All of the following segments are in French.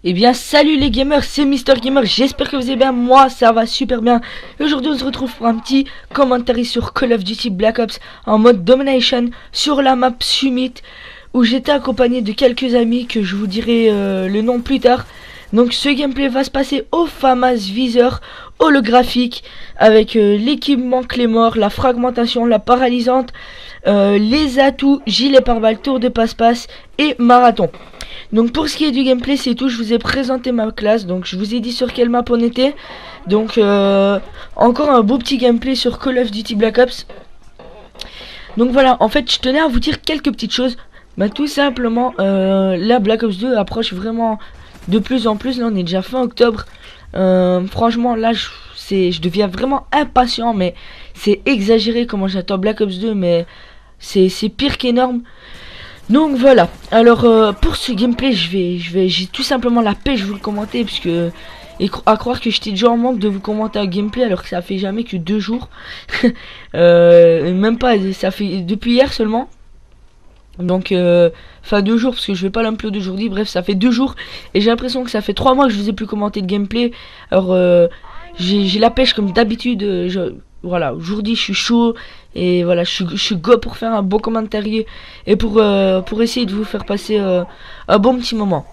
Eh bien salut les gamers, c'est Mister Gamer, j'espère que vous allez bien, moi ça va super bien. Aujourd'hui on se retrouve pour un petit commentaire sur Call of Duty Black Ops en mode Domination sur la map Summit, où j'étais accompagné de quelques amis que je vous dirai le nom plus tard. Donc ce gameplay va se passer au FAMAS viseur holographique avec l'équipement Claymore, la fragmentation, la paralysante, les atouts, gilet pare-balles, tour de passe-passe et marathon. Donc pour ce qui est du gameplay c'est tout, je vous ai présenté ma classe, donc je vous ai dit sur quelle map on était. Donc encore un beau petit gameplay sur Call of Duty Black Ops. Donc voilà, en fait je tenais à vous dire quelques petites choses. Bah tout simplement, la Black Ops 2 approche vraiment de plus en plus, là on est déjà fin octobre. Franchement là je deviens vraiment impatient, mais c'est exagéré comment j'attends Black Ops 2, mais c'est pire qu'énorme. Donc voilà, alors pour ce gameplay j'ai tout simplement la paix, je vous le commenter, puisque à croire que j'étais déjà en manque de vous commenter un gameplay alors que ça fait jamais que 2 jours. Même pas, ça fait depuis hier seulement. Donc enfin 2 jours parce que je vais pas l'upload aujourd'hui, bref ça fait 2 jours. Et j'ai l'impression que ça fait 3 mois que je vous ai plus commenté de gameplay. Alors j'ai la pêche comme d'habitude, voilà, aujourd'hui je suis chaud. Et voilà, je suis go pour faire un bon commentaire et pour essayer de vous faire passer un bon petit moment.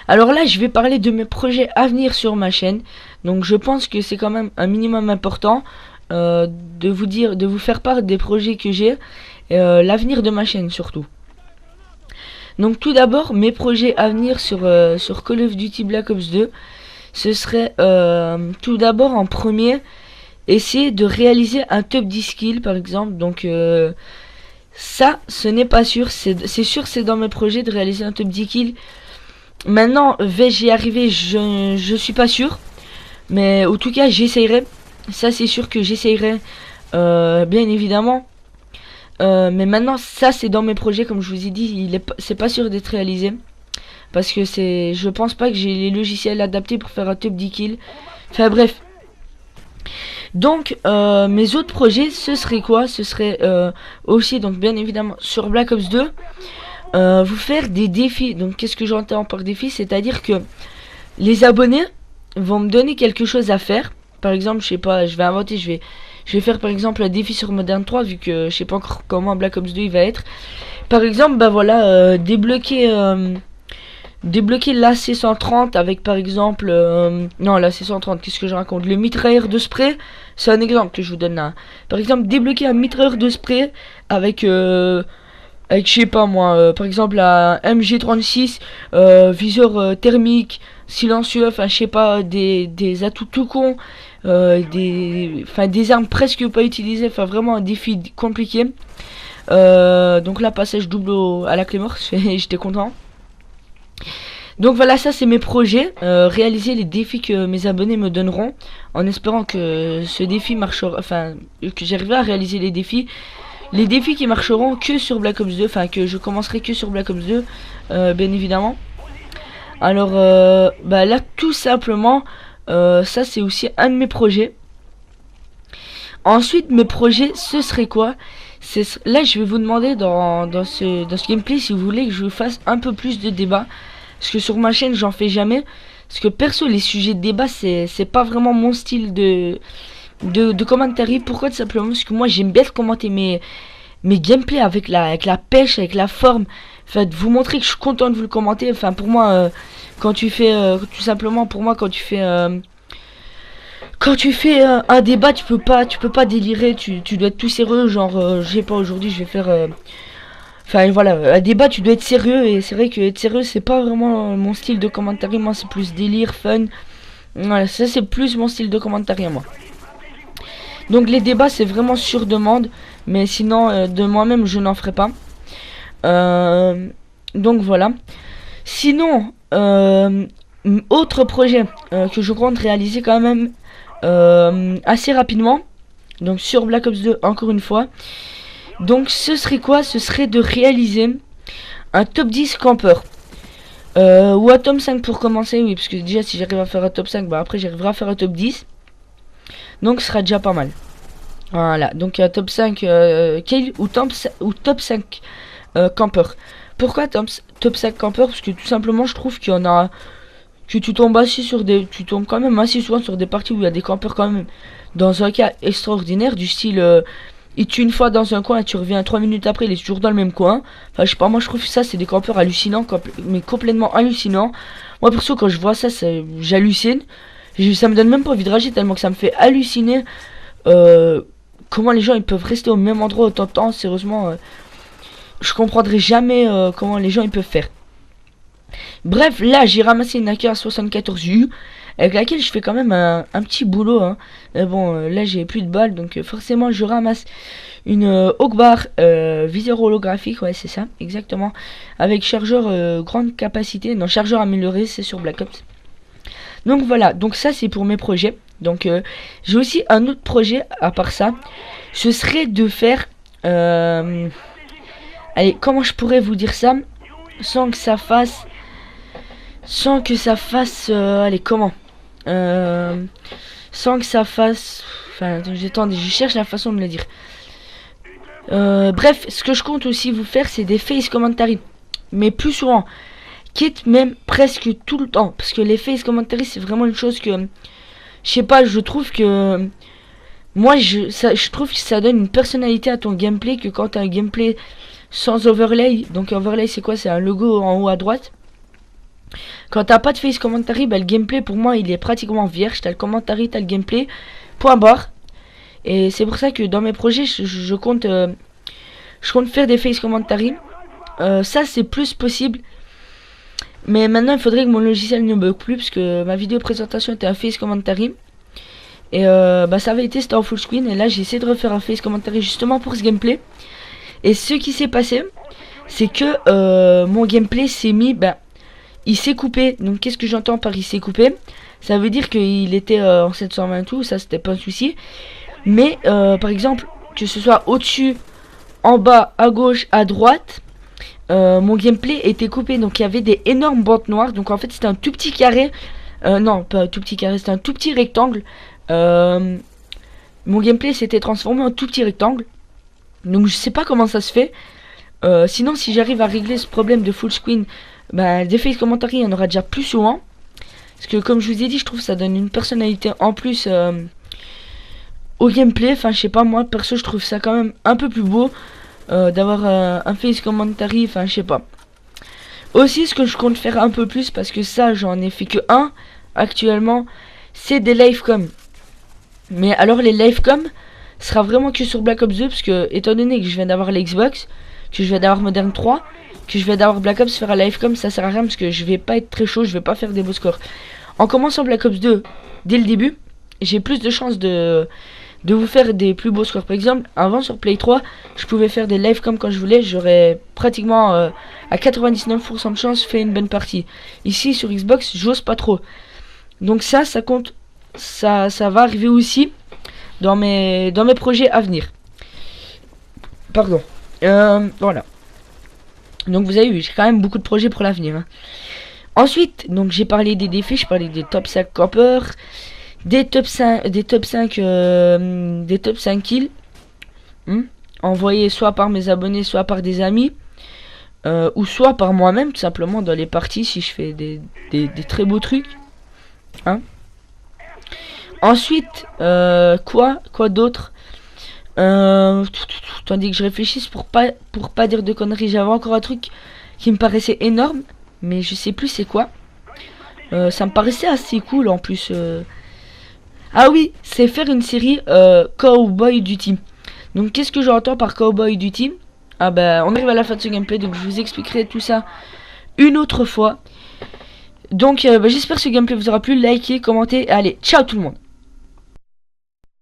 Alors là, je vais parler de mes projets à venir sur ma chaîne. Donc je pense que c'est quand même un minimum important de vous dire, de vous faire part des projets que j'ai, l'avenir de ma chaîne surtout. Donc tout d'abord, mes projets à venir sur Call of Duty Black Ops 2, ce serait tout d'abord en premier, essayer de réaliser un top 10 kills par exemple. Donc ça ce n'est pas sûr, c'est sûr, c'est dans mes projets de réaliser un top 10 kills. Maintenant vais-je y arriver, je suis pas sûr, mais en tout cas j'essayerai. Ça c'est sûr que j'essayerai, bien évidemment. Mais maintenant ça c'est dans mes projets, comme je vous ai dit, c'est pas sûr d'être réalisé, parce que je pense pas que j'ai les logiciels adaptés pour faire un top 10 kills. Enfin bref. Donc mes autres projets ce serait quoi? Ce serait aussi, donc bien évidemment sur Black Ops 2, vous faire des défis. Donc qu'est-ce que j'entends par défi? C'est-à-dire que les abonnés vont me donner quelque chose à faire. Par exemple, je sais pas, je vais inventer, je vais faire par exemple un défi sur Modern 3, vu que je sais pas encore comment Black Ops 2 il va être. Par exemple, bah voilà, débloquer l'AC-130 avec par exemple non, l'AC-130, qu'est-ce que je raconte, le mitrailleur de spray. C'est un exemple que je vous donne là. Par exemple, débloquer un mitrailleur de spray avec je sais pas moi, par exemple la MG36, viseur thermique, silencieux, enfin je sais pas, des atouts tout con, des armes presque pas utilisées, enfin vraiment un défi compliqué. Donc là, passage double à la Claymore, j'étais content. Donc voilà, ça c'est mes projets, réaliser les défis que mes abonnés me donneront, en espérant que ce défi marchera, enfin que j'arriverai à réaliser les défis qui marcheront que sur Black Ops 2, enfin que je commencerai que sur Black Ops 2, bien évidemment. Alors bah là tout simplement, ça c'est aussi un de mes projets. Ensuite mes projets ce serait quoi? Là je vais vous demander dans ce gameplay si vous voulez que je vous fasse un peu plus de débat. Parce que sur ma chaîne j'en fais jamais. Parce que perso les sujets de débat c'est pas vraiment mon style de commentaire. Pourquoi? Tout simplement parce que moi j'aime bien commenter mes gameplays avec la pêche, avec la forme. Enfin de vous montrer que je suis content de vous le commenter. Enfin pour moi quand tu fais tout simplement, pour moi quand tu fais un débat, tu peux pas délirer, tu dois être tout sérieux, genre je sais pas, aujourd'hui je vais faire enfin voilà, un débat tu dois être sérieux, et c'est vrai que être sérieux c'est pas vraiment mon style de commentaire. Moi c'est plus délire, fun. Voilà, ça c'est plus mon style de commentaire moi. Donc les débats c'est vraiment sur demande, mais sinon de moi-même je n'en ferai pas. Donc voilà. Sinon autre projet que je compte réaliser quand même assez rapidement, donc sur Black Ops 2 encore une fois. Donc ce serait quoi? Ce serait de réaliser un top 10 campeur, ou un top 5 pour commencer, oui, parce que déjà si j'arrive à faire un top 5, bah après j'arriverai à faire un top 10. Donc ce sera déjà pas mal. Voilà, donc un top 5 kill ou top 5 campeur. pourquoi top 5 campeurs? Parce que tout simplement je trouve qu'il y en a que tu tombes tu tombes quand même assez souvent sur des parties où il y a des campeurs quand même dans un cas extraordinaire du style il tue une fois dans un coin et tu reviens 3 minutes après, il est toujours dans le même coin. Enfin je sais pas, moi je trouve que ça c'est des campeurs hallucinants, mais complètement hallucinants. Moi perso quand je vois ça, j'hallucine. Ça me donne même pas envie de rager tellement que ça me fait halluciner comment les gens ils peuvent rester au même endroit autant de temps. Sérieusement je comprendrai jamais comment les gens ils peuvent faire. Bref, là j'ai ramassé une AK 74U avec laquelle je fais quand même un petit boulot hein. Mais bon là j'ai plus de balles donc forcément je ramasse une Hawkbar viseur holographique, ouais c'est ça exactement, avec chargeur grande capacité, non chargeur amélioré, c'est sur Black Ops. Donc voilà, donc ça c'est pour mes projets. Donc j'ai aussi un autre projet à part ça, ce serait de faire allez, comment je pourrais vous dire ça sans que ça fasse allez comment sans que ça fasse, enfin attendez, je cherche la façon de le dire. Bref, ce que je compte aussi vous faire c'est des face commentary, mais plus souvent, quitte même presque tout le temps, parce que les face commentary c'est vraiment une chose que je sais pas, je trouve que moi je trouve que ça donne une personnalité à ton gameplay, que quand t'as un gameplay sans overlay, donc overlay c'est quoi, c'est un logo en haut à droite. Quand t'as pas de face commentary, bah le gameplay pour moi il est pratiquement vierge, t'as le commentary, t'as le gameplay, point barre. Et c'est pour ça que dans mes projets je compte faire des face commentary. Ça c'est plus possible, mais maintenant il faudrait que mon logiciel ne bug plus, parce que ma vidéo présentation était un face commentary. Et bah ça avait été, c'était en full screen, et là j'ai essayé de refaire un face commentary justement pour ce gameplay. Et ce qui s'est passé, c'est que mon gameplay s'est mis, bah il s'est coupé. Donc qu'est-ce que j'entends par il s'est coupé? Ça veut dire qu'il était en 720 tout, ça c'était pas un souci. Mais par exemple, que ce soit au-dessus, en bas, à gauche, à droite, mon gameplay était coupé. Donc il y avait des énormes bandes noires. Donc en fait c'était un tout petit carré. Non, pas un tout petit carré, c'était un tout petit rectangle. Mon gameplay s'était transformé en tout petit rectangle. Donc je sais pas comment ça se fait. Sinon si j'arrive à régler ce problème de full screen, bah, des face commentary il y en aura déjà plus souvent. Parce que comme je vous ai dit, je trouve que ça donne une personnalité en plus au gameplay. Enfin je sais pas, moi perso je trouve ça quand même un peu plus beau d'avoir un face commentary. Enfin je sais pas. Aussi ce que je compte faire un peu plus, parce que ça j'en ai fait que un actuellement, c'est des livecom. Mais alors les livecom sera vraiment que sur Black Ops 2, parce que étant donné que je viens d'avoir l'Xbox, que je viens d'avoir Modern 3, que je vais d'avoir Black Ops, faire un livecom ça sert à rien, parce que je vais pas être très chaud, je vais pas faire des beaux scores. En commençant Black Ops 2 dès le début, j'ai plus de chances de vous faire des plus beaux scores. Par exemple, avant sur Play 3, je pouvais faire des livecom quand je voulais, j'aurais pratiquement à 99% de chance fait une bonne partie. Ici sur Xbox, j'ose pas trop. Donc ça compte, ça va arriver aussi dans mes projets à venir. Pardon. Voilà. Donc vous avez vu, j'ai quand même beaucoup de projets pour l'avenir. Hein. Ensuite, donc j'ai parlé des défis, j'ai parlé des top 5 campeurs, des top 5 kills. Envoyés soit par mes abonnés, soit par des amis. Ou soit par moi-même, tout simplement dans les parties, si je fais des très beaux trucs. Hein. Ensuite, quoi d'autre? Tandis que je réfléchisse pour pas dire de conneries, j'avais encore un truc qui me paraissait énorme, mais je sais plus c'est quoi. Ça me paraissait assez cool en plus. Ah oui, c'est faire une série Cowboy Duty. Donc qu'est-ce que j'entends par Cowboy Duty? Ah bah on arrive à la fin de ce gameplay, donc je vous expliquerai tout ça une autre fois. Donc bah, j'espère que ce gameplay vous aura plu, likez, commentez, allez, ciao tout le monde.